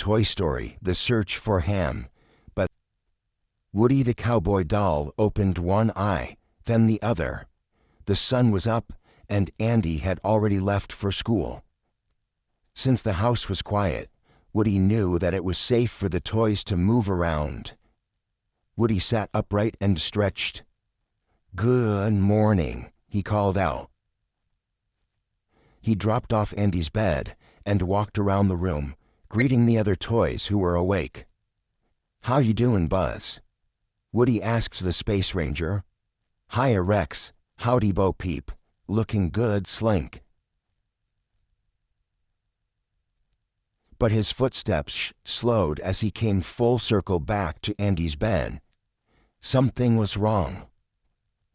Toy Story: The Search for Ham, but Woody the cowboy doll opened one eye, then the other. The sun was up, and Andy had already left for school. Since the house was quiet, Woody knew that it was safe for the toys to move around. Woody sat upright and stretched. "Good morning," he called out. He dropped off Andy's bed and walked around the room, greeting the other toys who were awake. "How you doing, Buzz?" Woody asked the Space Ranger. "Hiya, Rex. Howdy, Bo Peep. Looking good, Slink." But his footsteps slowed as he came full circle back to Andy's bed. Something was wrong.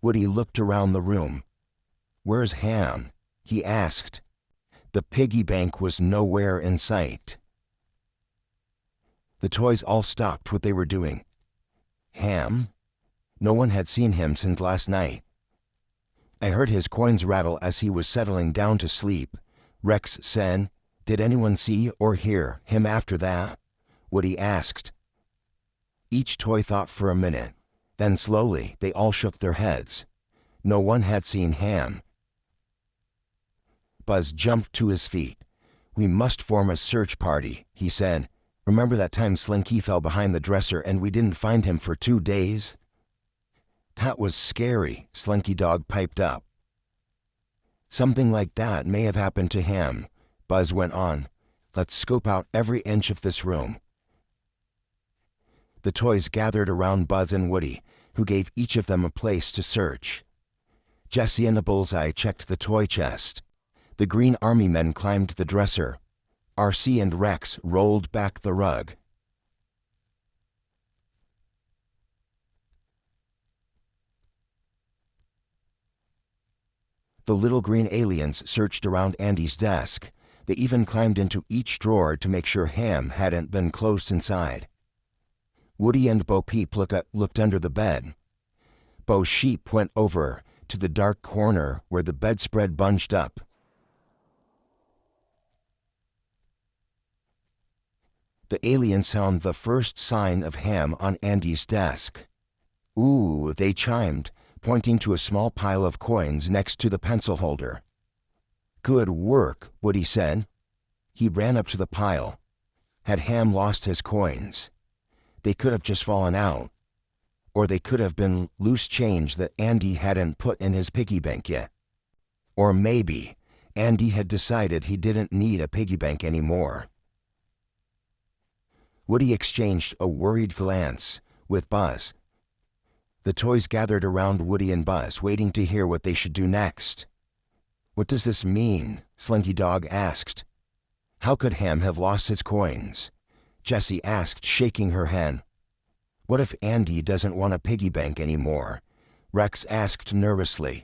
Woody looked around the room. "Where's Ham?" he asked. The piggy bank was nowhere in sight. The toys all stopped what they were doing. Ham? No one had seen him since last night. "I heard his coins rattle as he was settling down to sleep," Rex said. "Did anyone see or hear him after that?" Woody asked. Each toy thought for a minute. Then slowly they all shook their heads. No one had seen Ham. Buzz jumped to his feet. "We must form a search party," he said. "Remember that time Slinky fell behind the dresser and we didn't find him for 2 days?" "That was scary," Slinky Dog piped up. "Something like that may have happened to Ham," Buzz went on. "Let's scope out every inch of this room." The toys gathered around Buzz and Woody, who gave each of them a place to search. Jessie and the Bullseye checked the toy chest. The Green Army men climbed the dresser. RC and Rex rolled back the rug. The little green aliens searched around Andy's desk. They even climbed into each drawer to make sure Ham hadn't been closed inside. Woody and Bo Peep looked under the bed. Bo Sheep went over to the dark corner where the bedspread bunched up. The aliens found the first sign of Ham on Andy's desk. "Ooh," they chimed, pointing to a small pile of coins next to the pencil holder. "Good work," Woody said. He ran up to the pile. Had Ham lost his coins? They could have just fallen out. Or they could have been loose change that Andy hadn't put in his piggy bank yet. Or maybe Andy had decided he didn't need a piggy bank anymore. Woody exchanged a worried glance with Buzz. The toys gathered around Woody and Buzz, waiting to hear what they should do next. "What does this mean?" Slinky Dog asked. "How could Ham have lost his coins?" Jessie asked, shaking her head. "What if Andy doesn't want a piggy bank anymore?" Rex asked nervously.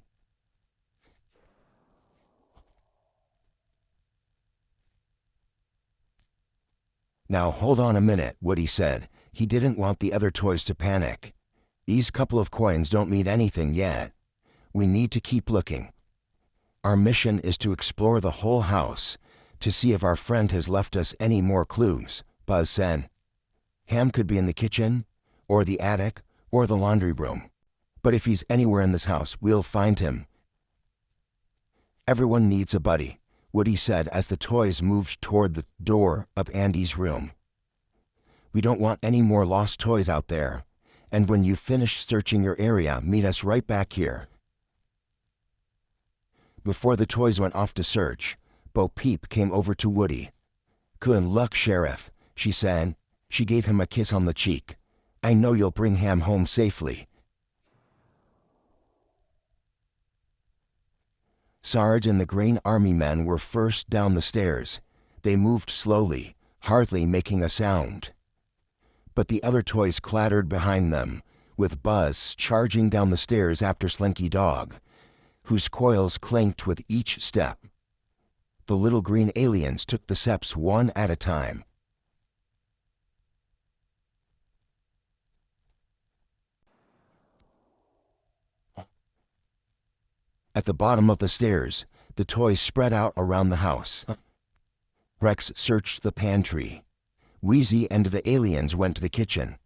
"Now hold on a minute," Woody said. He didn't want the other toys to panic. "These couple of coins don't mean anything yet. We need to keep looking. Our mission is to explore the whole house to see if our friend has left us any more clues," Buzz said. "Ham could be in the kitchen, or the attic, or the laundry room. But if he's anywhere in this house, we'll find him." "Everyone needs a buddy," Woody said as the toys moved toward the door of Andy's room. "We don't want any more lost toys out there. And when you finish searching your area, meet us right back here." Before the toys went off to search, Bo Peep came over to Woody. "Good luck, Sheriff," she said. She gave him a kiss on the cheek. "I know you'll bring Ham home safely." Sarge and the Green Army men were first down the stairs. They moved slowly, hardly making a sound. But the other toys clattered behind them, with Buzz charging down the stairs after Slinky Dog, whose coils clinked with each step. The little green aliens took the steps one at a time. At the bottom of the stairs, the toys spread out around the house. Rex searched the pantry. Wheezy and the aliens went to the kitchen.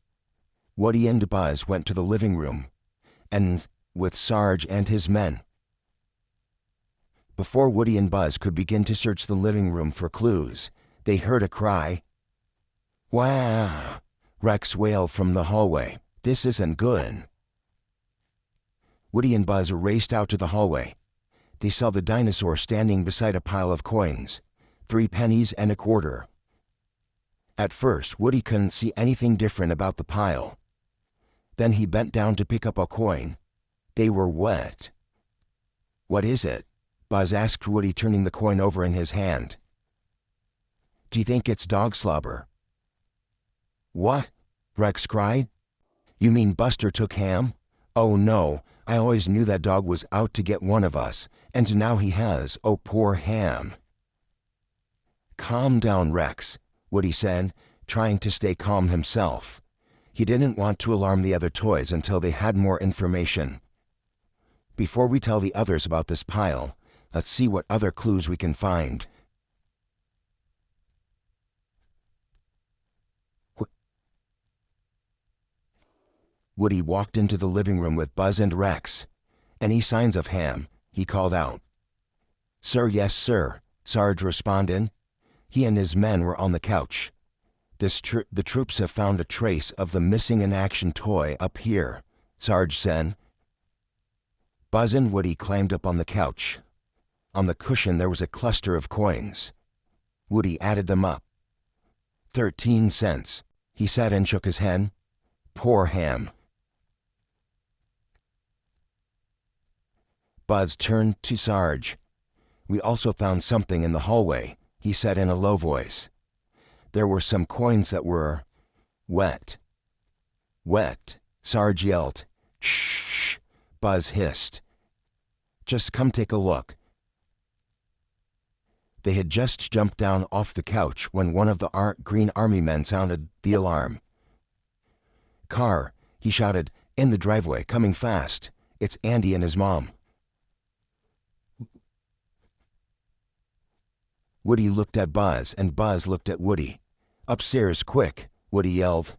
Woody and Buzz went to the living room, and with Sarge and his men. Before Woody and Buzz could begin to search the living room for clues, they heard a cry. "Wow!" Rex wailed from the hallway. "This isn't good." Woody and Buzz raced out to the hallway. They saw the dinosaur standing beside a pile of coins, 3 pennies and a quarter. At first, Woody couldn't see anything different about the pile. Then he bent down to pick up a coin. They were wet. "What is it?" Buzz asked Woody, turning the coin over in his hand. "Do you think it's dog slobber?" "What?" Rex cried. "You mean Buster took Ham? Oh no, I always knew that dog was out to get one of us, and now he has. Oh, poor Ham." "Calm down, Rex," Woody said, trying to stay calm himself. He didn't want to alarm the other toys until they had more information. "Before we tell the others about this pile, let's see what other clues we can find." Woody walked into the living room with Buzz and Rex. "Any signs of Ham?" he called out. "Sir, yes, sir," Sarge responded. He and his men were on the couch. The troops have found a trace of the missing in action toy up here," Sarge said. Buzz and Woody climbed up on the couch. On the cushion there was a cluster of coins. Woody added them up. 13 cents, he said and shook his head. "Poor Ham." Buzz turned to Sarge. "We also found something in the hallway," he said in a low voice. "There were some coins that were wet." "Wet," Sarge yelled. "Shh," Buzz hissed. "Just come take a look." They had just jumped down off the couch when one of the Green Army men sounded the alarm. "Car," he shouted, "in the driveway, coming fast. It's Andy and his mom." Woody looked at Buzz, and Buzz looked at Woody. "Upstairs, quick," Woody yelled.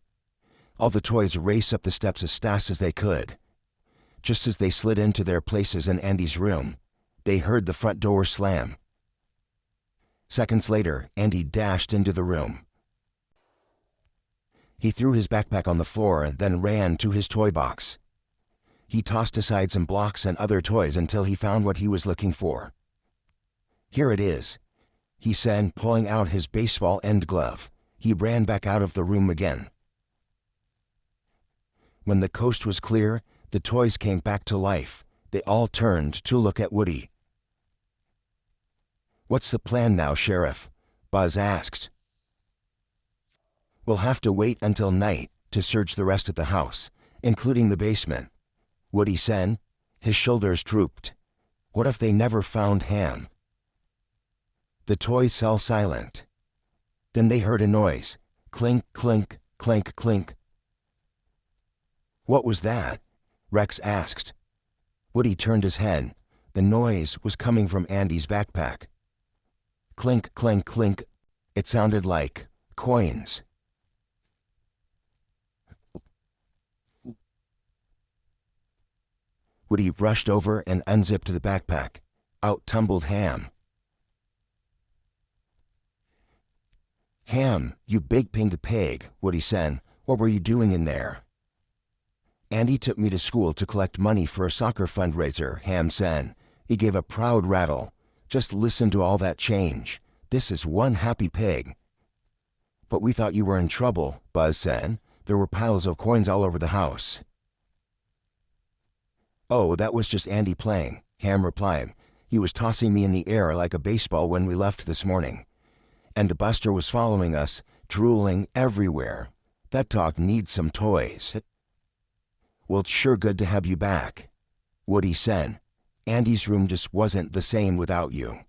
All the toys raced up the steps as fast as they could. Just as they slid into their places in Andy's room, they heard the front door slam. Seconds later, Andy dashed into the room. He threw his backpack on the floor and then ran to his toy box. He tossed aside some blocks and other toys until he found what he was looking for. "Here it is," he said, pulling out his baseball end glove. He ran back out of the room again. When the coast was clear, the toys came back to life. They all turned to look at Woody. "What's the plan now, Sheriff?" Buzz asked. "We'll have to wait until night to search the rest of the house, including the basement," Woody said. His shoulders drooped. "What if they never found Ham?" The toys fell silent. Then they heard a noise. Clink, clink, clink, clink. "What was that?" Rex asked. Woody turned his head. The noise was coming from Andy's backpack. Clink, clink, clink. It sounded like coins. Woody rushed over and unzipped the backpack. Out tumbled Ham. "Ham, you big pink pig," Woody said. "What were you doing in there?" "Andy took me to school to collect money for a soccer fundraiser," Ham said. He gave a proud rattle. "Just listen to all that change. This is one happy pig." "But we thought you were in trouble," Buzz said. "There were piles of coins all over the house." "Oh, that was just Andy playing," Ham replied. "He was tossing me in the air like a baseball when we left this morning. And Buster was following us, drooling everywhere. That dog needs some toys." "Well, it's sure good to have you back," Woody said. "Andy's room just wasn't the same without you."